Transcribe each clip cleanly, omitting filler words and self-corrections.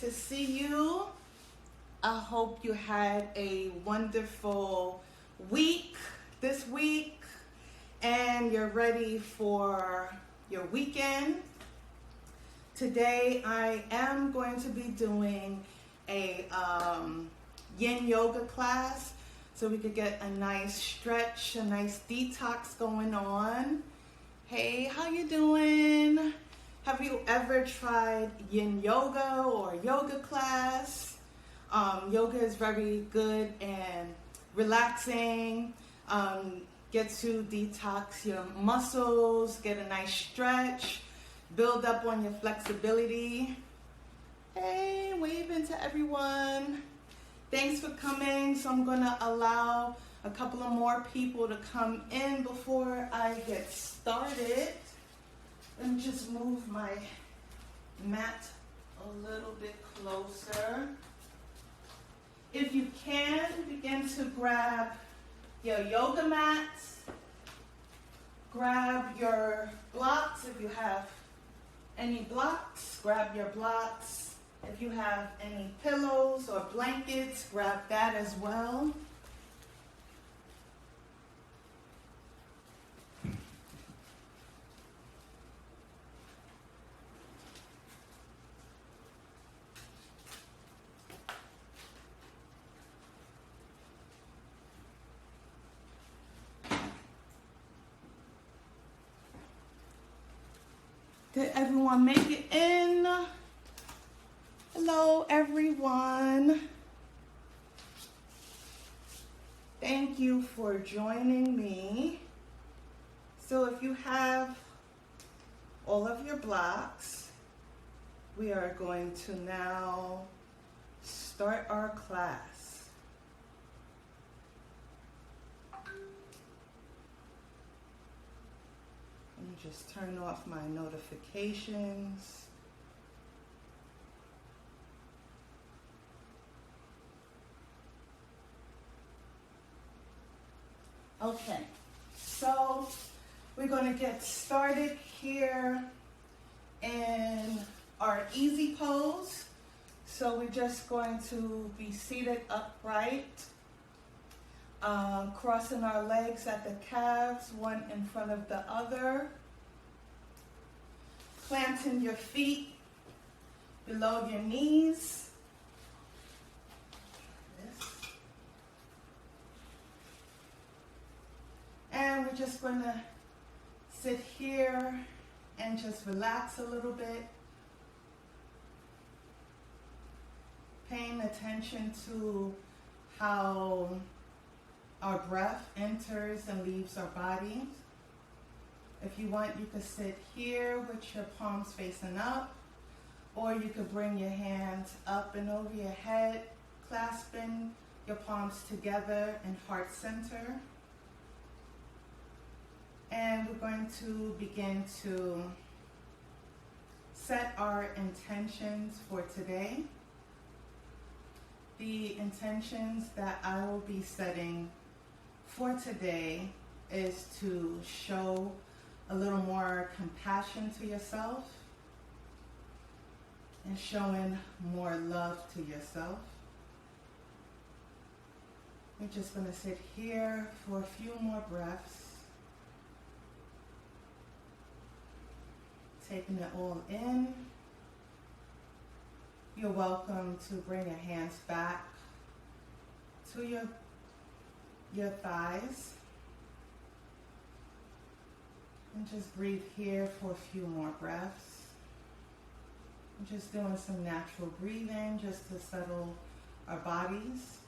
to see you. I hope you had a wonderful week this week and you're ready for your weekend. Today I am going to be doing a Yin Yoga class so we could get a nice stretch, a nice detox going on. Hey, how you doing? Have you ever tried Yin Yoga or yoga class? Yoga is very good and relaxing. Get to detox your muscles, get a nice stretch, build up on your flexibility. Hey, waving to everyone. Thanks for coming. So I'm gonna allow a couple of more people to come in before I get started. Let me just move my mat a little bit closer. If you can, begin to grab your yoga mats. Grab your blocks if you have any blocks. Grab your blocks. If you have any pillows or blankets, grab that as well. Did everyone make it in? Hello, everyone. Thank you for joining me. So if you have all of your blocks, we are going to now start our class. Let me just turn off my notifications. Okay, so we're going to get started here in our easy pose. So we're just going to be seated upright, crossing our legs at the calves, one in front of the other. Planting your feet below your knees. And we're just going to sit here and just relax a little bit. Paying attention to how our breath enters and leaves our bodies. If you want, you could sit here with your palms facing up, or you could bring your hands up and over your head, clasping your palms together in heart center. And we're going to begin to set our intentions for today. The intentions that I will be setting for today is to show a little more compassion to yourself and showing more love to yourself. We're just going to sit here for a few more breaths. Taking it all in. You're welcome to bring your hands back to your thighs. And just breathe here for a few more breaths. I'm just doing some natural breathing just to settle our bodies.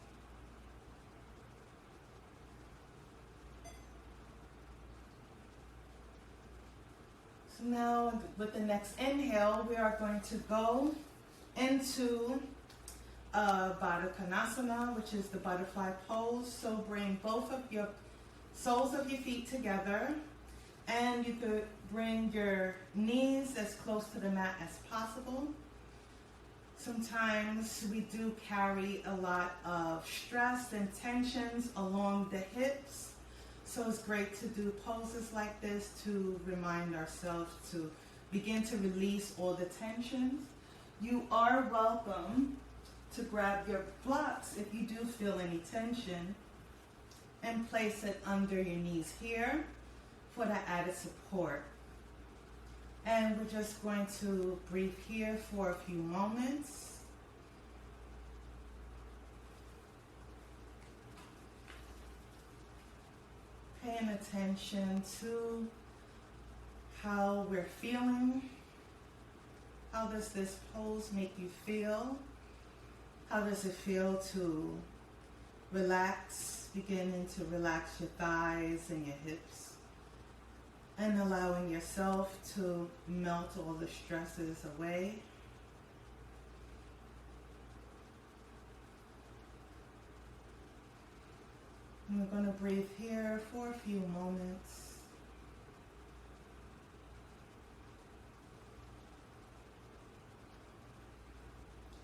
So now with the next inhale, we are going to go into Badakanasana, which is the butterfly pose. So bring both of your soles of your feet together, and you could bring your knees as close to the mat as possible. Sometimes we do carry a lot of stress and tensions along the hips. So it's great to do poses like this to remind ourselves to begin to release all the tensions. You are welcome to grab your blocks if you do feel any tension and place it under your knees here for that added support. And we're just going to breathe here for a few moments. Paying attention to how we're feeling. How does this pose make you feel? How does it feel to relax, beginning to relax your thighs and your hips, and allowing yourself to melt all the stresses away? And we're going to breathe here for a few moments.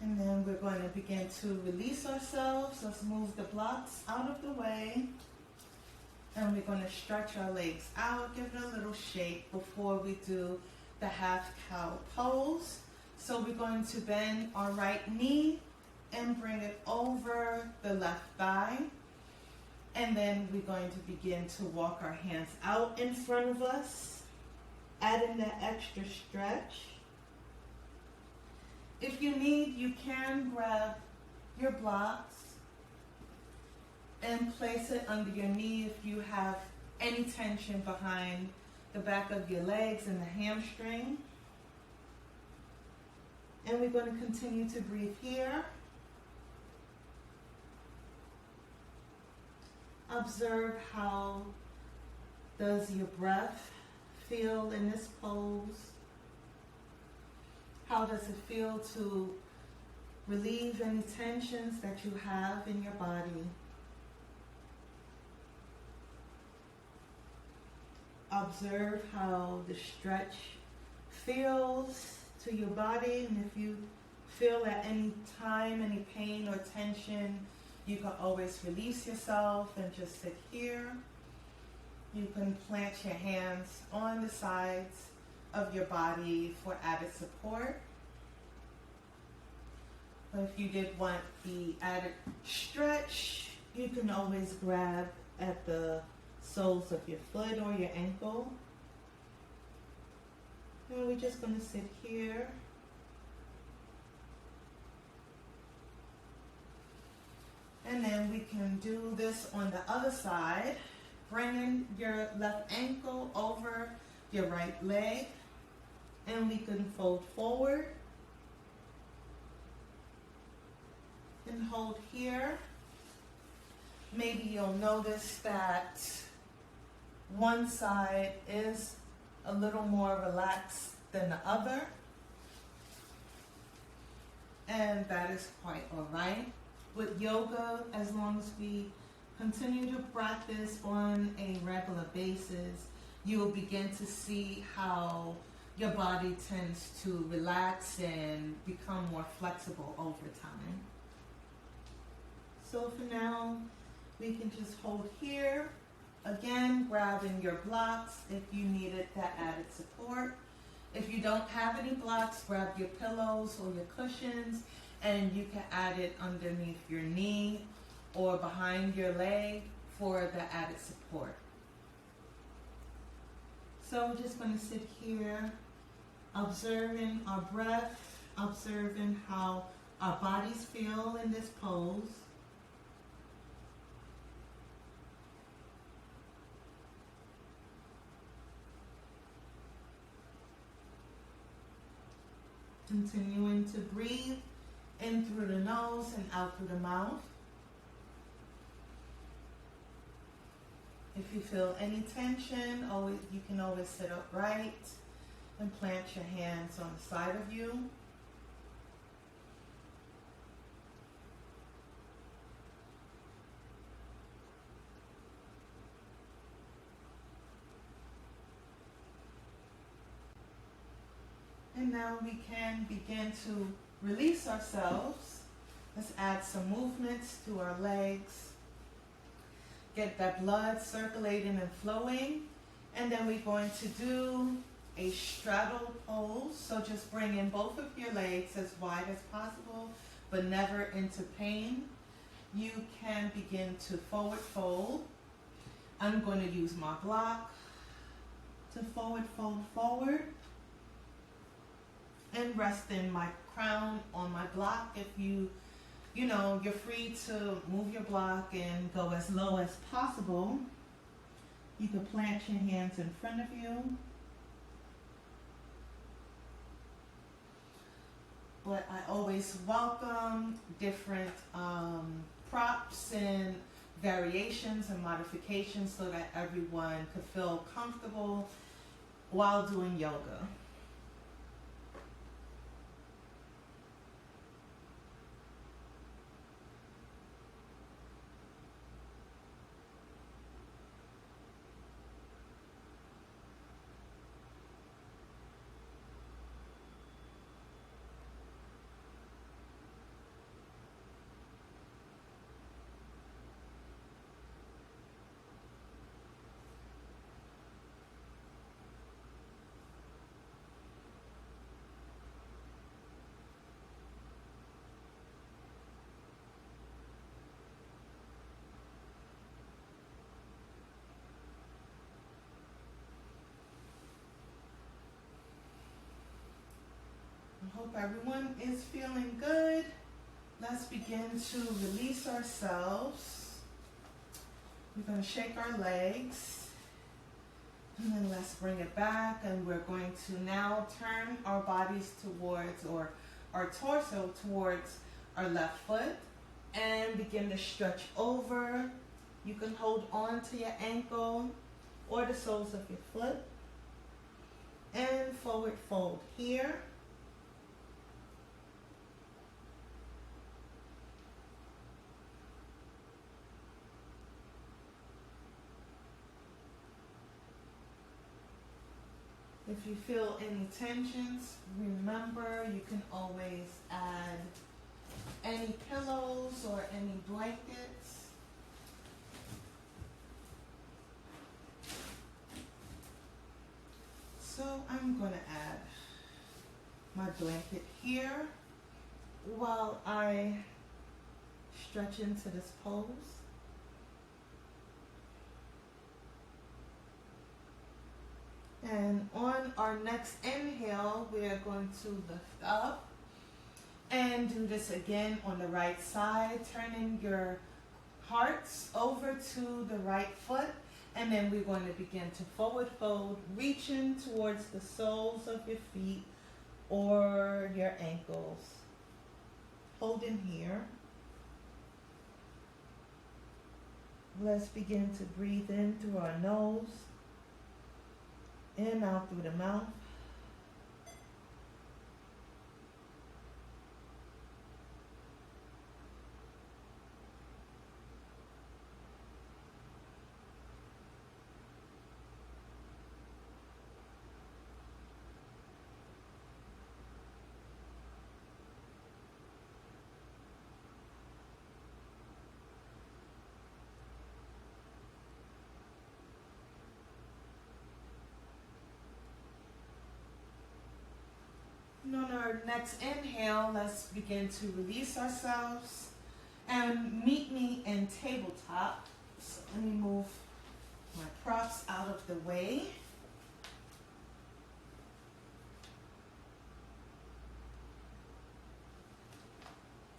And then we're going to begin to release ourselves. Let's move the blocks out of the way. And we're going to stretch our legs out, give it a little shake before we do the half cow pose. So we're going to bend our right knee and bring it over the left thigh. And then we're going to begin to walk our hands out in front of us, adding that extra stretch. If you need, you can grab your blocks and place it under your knee if you have any tension behind the back of your legs and the hamstring. And we're going to continue to breathe here. Observe how does your breath feel in this pose. How does it feel to relieve any tensions that you have in your body? Observe how the stretch feels to your body, and if you feel at any time any pain or tension, you can always release yourself and just sit here. You can plant your hands on the sides of your body for added support. But if you did want the added stretch, you can always grab at the soles of your foot or your ankle. And we're just going to sit here. And then we can do this on the other side, bringing your left ankle over your right leg. And we can fold forward and hold here. Maybe you'll notice that one side is a little more relaxed than the other. And that is quite all right. With yoga, as long as we continue to practice on a regular basis, you will begin to see how your body tends to relax and become more flexible over time. So for now, we can just hold here. Again, grabbing your blocks if you needed that added support. If you don't have any blocks, grab your pillows or your cushions, and you can add it underneath your knee or behind your leg for the added support. So we're just going to sit here, observing our breath, observing how our bodies feel in this pose. Continuing to breathe in through the nose and out through the mouth. If you feel any tension, you can always sit upright and plant your hands on the side of you. And now we can begin to release ourselves. Let's add some movements to our legs. Get that blood circulating and flowing. And then we're going to do a straddle pose. So just bring in both of your legs as wide as possible, but never into pain. You can begin to forward fold. I'm going to use my block to forward fold forward and rest in my crown on my block. If you know, you're free to move your block and go as low as possible. You can plant your hands in front of you. But I always welcome different props and variations and modifications so that everyone could feel comfortable while doing yoga. I hope everyone is feeling good. Let's begin to release ourselves. We're going to shake our legs. And then let's bring it back. And we're going to now turn our bodies towards, or our torso towards our left foot. And begin to stretch over. You can hold on to your ankle or the soles of your foot. And forward fold here. If you feel any tensions, remember you can always add any pillows or any blankets. So I'm going to add my blanket here while I stretch into this pose. And on our next inhale, we are going to lift up and do this again on the right side, turning your hearts over to the right foot. And then we're going to begin to forward fold, reaching towards the soles of your feet or your ankles. Holding here. Let's begin to breathe in through our nose. In, out through the mouth. And on our next inhale, let's begin to release ourselves and meet me in tabletop. So let me move my props out of the way.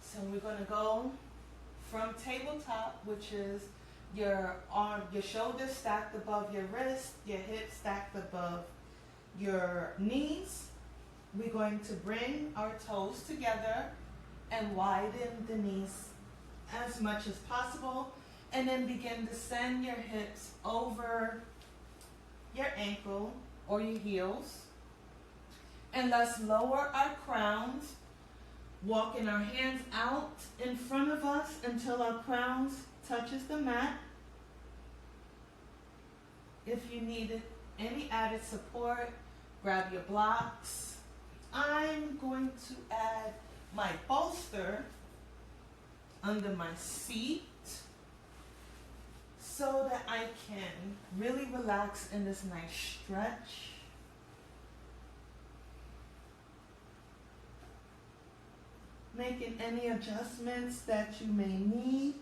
So we're going to go from tabletop, which is your arm, your shoulders stacked above your wrist, your hips stacked above your knees. We're going to bring our toes together and widen the knees as much as possible, and then begin to send your hips over your ankle or your heels. And let's lower our crowns, walking our hands out in front of us until our crowns touches the mat. If you need any added support, grab your blocks. I'm going to add my bolster under my seat so that I can really relax in this nice stretch. Making any adjustments that you may need.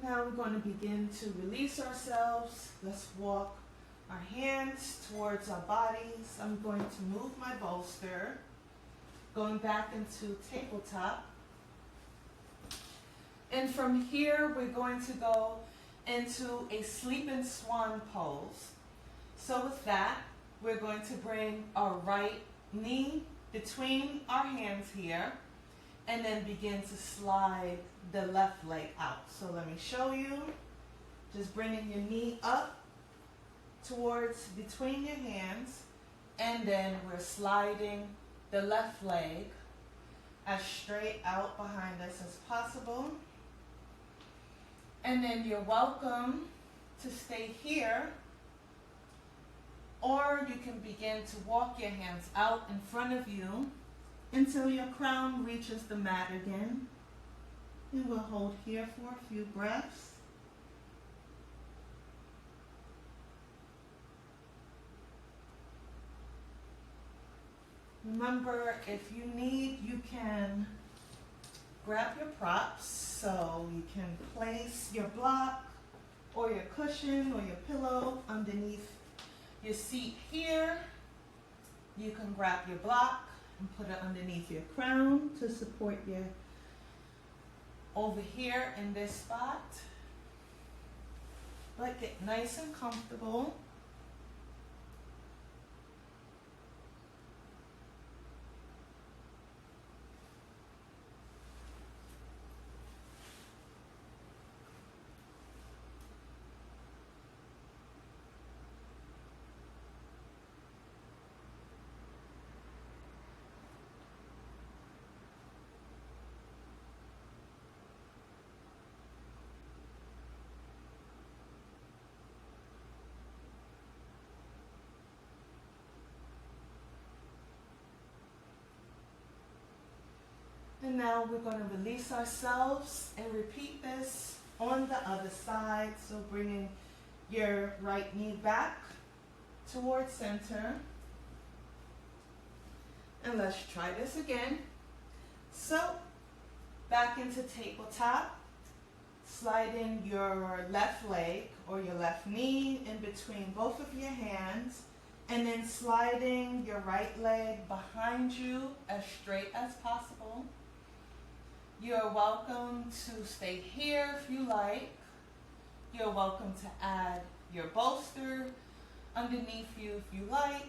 Now we're going to begin to release ourselves. Let's walk our hands towards our bodies. I'm going to move my bolster, going back into tabletop. And from here, we're going to go into a sleeping swan pose. So with that, we're going to bring our right knee between our hands here, and then begin to slide the left leg out. So let me show you. Just bringing your knee up towards between your hands, and then we're sliding the left leg as straight out behind us as possible. And then you're welcome to stay here, or you can begin to walk your hands out in front of you until your crown reaches the mat again. And we'll hold here for a few breaths. Remember, if you need, you can grab your props. So you can place your block or your cushion or your pillow underneath your seat here. You can grab your block and put it underneath your crown to support you over here in this spot. But get nice and comfortable. And now we're going to release ourselves and repeat this on the other side. So bringing your right knee back towards center. And let's try this again. So back into tabletop, sliding your left leg or your left knee in between both of your hands, and then sliding your right leg behind you as straight as possible. You're welcome to stay here if you like. You're welcome to add your bolster underneath you if you like.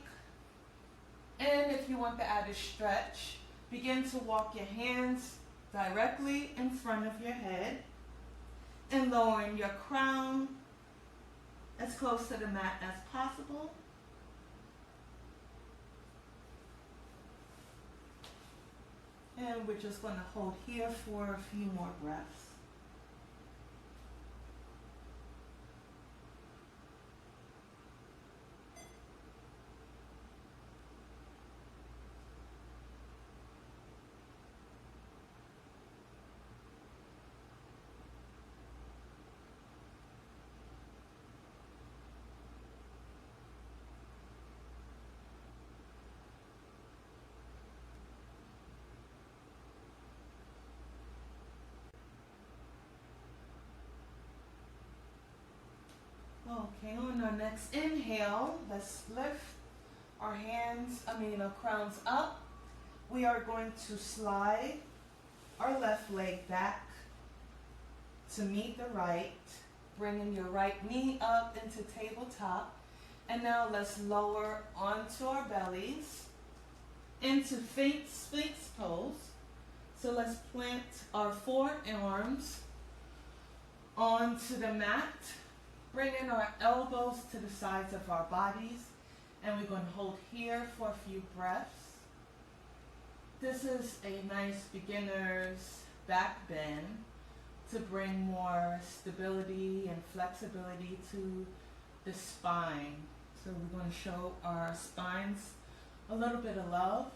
And if you want to add a stretch, begin to walk your hands directly in front of your head and lowering your crown as close to the mat as possible. And we're just going to hold here for a few more breaths. Okay, on our next inhale, let's lift our crowns up. We are going to slide our left leg back to meet the right, bringing your right knee up into tabletop. And now let's lower onto our bellies into Sphinx pose. So let's plant our forearms onto the mat. Bringing our elbows to the sides of our bodies, and we're going to hold here for a few breaths. This is a nice beginner's back bend to bring more stability and flexibility to the spine. So we're going to show our spines a little bit of love.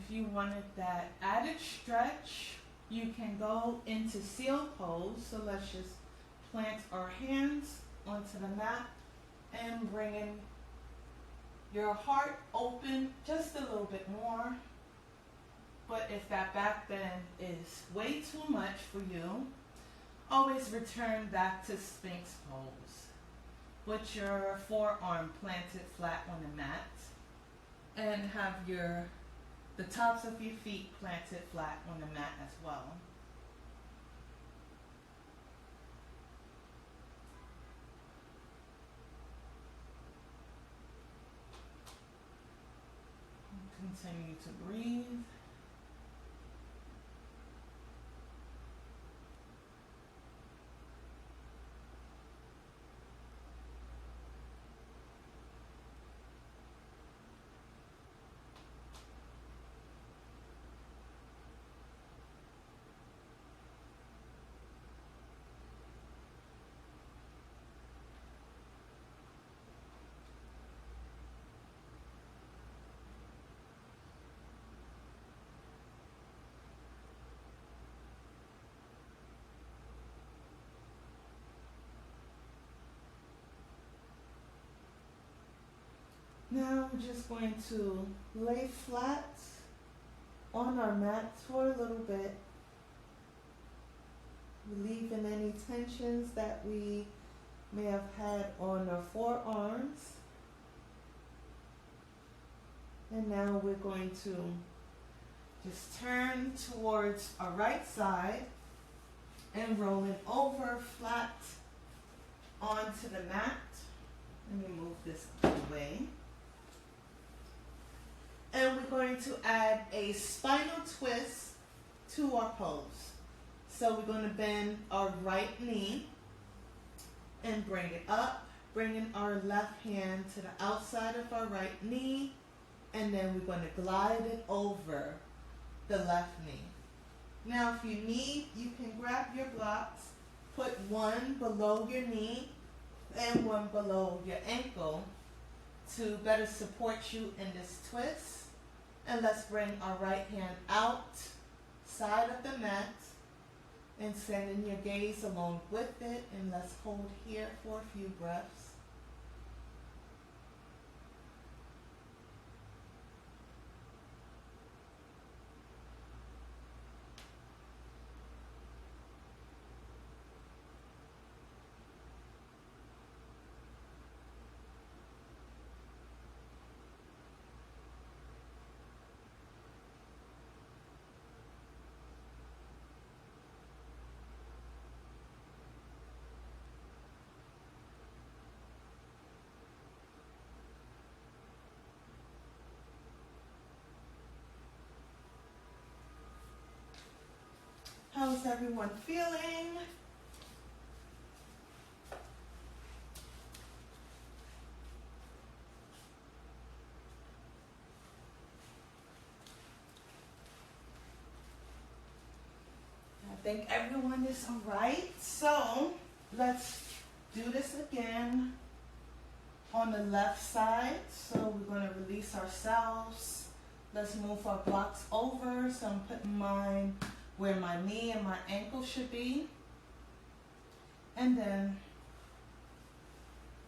If you wanted that added stretch, you can go into seal pose. So let's just plant our hands onto the mat and bring in your heart open just a little bit more. But if that back bend is way too much for you, always return back to Sphinx pose. Put your forearm planted flat on the mat and have the tops of your feet planted flat on the mat as well. Continue to breathe. Now we're just going to lay flat on our mat for a little bit, relieving any tensions that we may have had on our forearms. And now we're going to just turn towards our right side and roll it over flat onto the mat. Let me move this out of the way. And we're going to add a spinal twist to our pose. So we're going to bend our right knee and bring it up, bringing our left hand to the outside of our right knee, and then we're going to glide it over the left knee. Now if you need, you can grab your blocks, put one below your knee and one below your ankle to better support you in this twist. And let's bring our right hand outside of the mat and sending your gaze along with it. And let's hold here for a few breaths. How's everyone feeling? I think everyone is all right. So let's do this again on the left side. So we're going to release ourselves. Let's move our blocks over. So I'm putting mine where my knee and my ankle should be. And then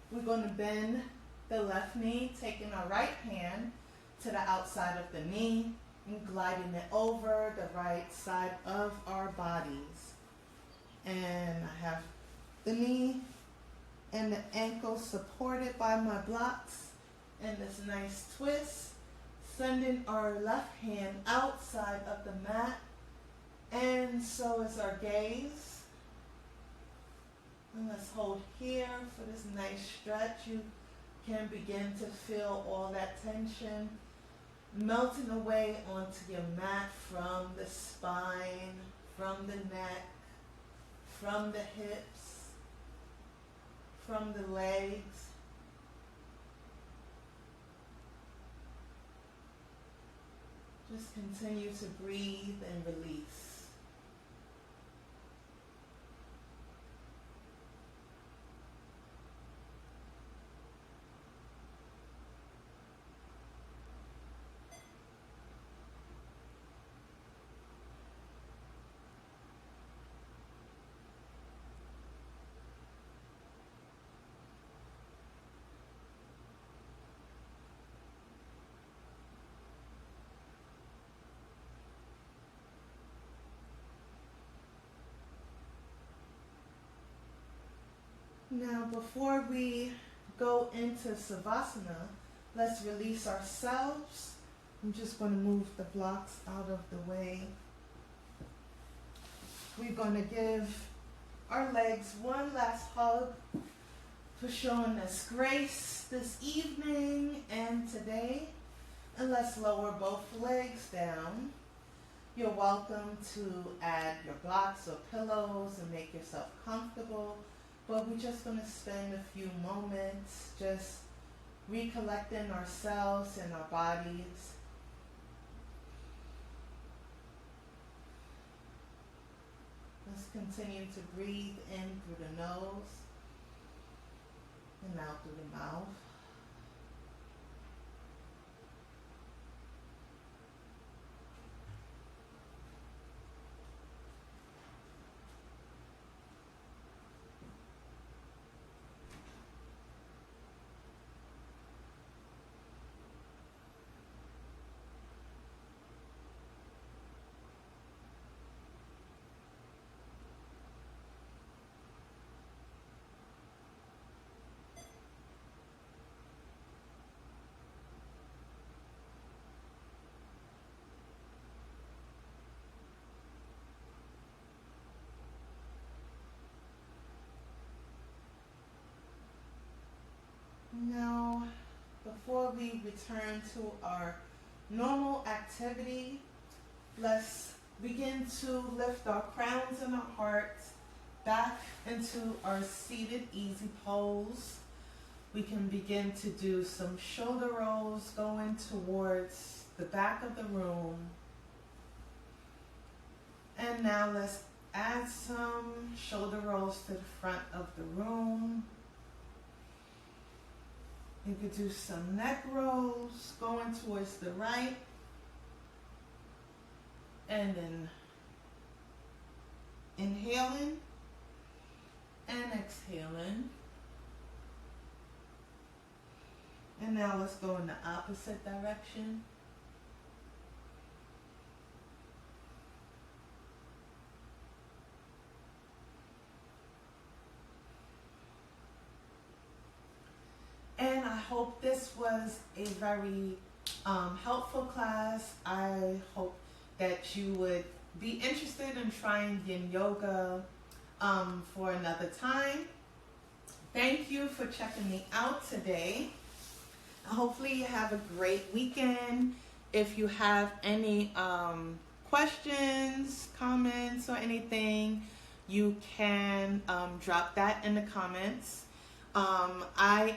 we're going to bend the left knee, taking our right hand to the outside of the knee and gliding it over the right side of our bodies. And I have the knee and the ankle supported by my blocks in this nice twist, sending our left hand outside of the mat. And so is our gaze. And let's hold here for this nice stretch. You can begin to feel all that tension melting away onto your mat from the spine, from the neck, from the hips, from the legs. Just continue to breathe and release. Now, before we go into Savasana, let's release ourselves. I'm just going to move the blocks out of the way. We're going to give our legs one last hug for showing us grace this evening and today. And let's lower both legs down. You're welcome to add your blocks or pillows and make yourself comfortable. But we're just going to spend a few moments just recollecting ourselves and our bodies. Let's continue to breathe in through the nose and out through the mouth. Now, before we return to our normal activity, let's begin to lift our crowns and our hearts back into our seated easy pose. We can begin to do some shoulder rolls going towards the back of the room. And now let's add some shoulder rolls to the front of the room. You could do some neck rolls going towards the right. And then inhaling and exhaling. And now let's go in the opposite direction. And I hope this was a very helpful class. I hope that you would be interested in trying Yin Yoga for another time. Thank you for checking me out today. Hopefully you have a great weekend. If you have any questions, comments, or anything, you can drop that in the comments. I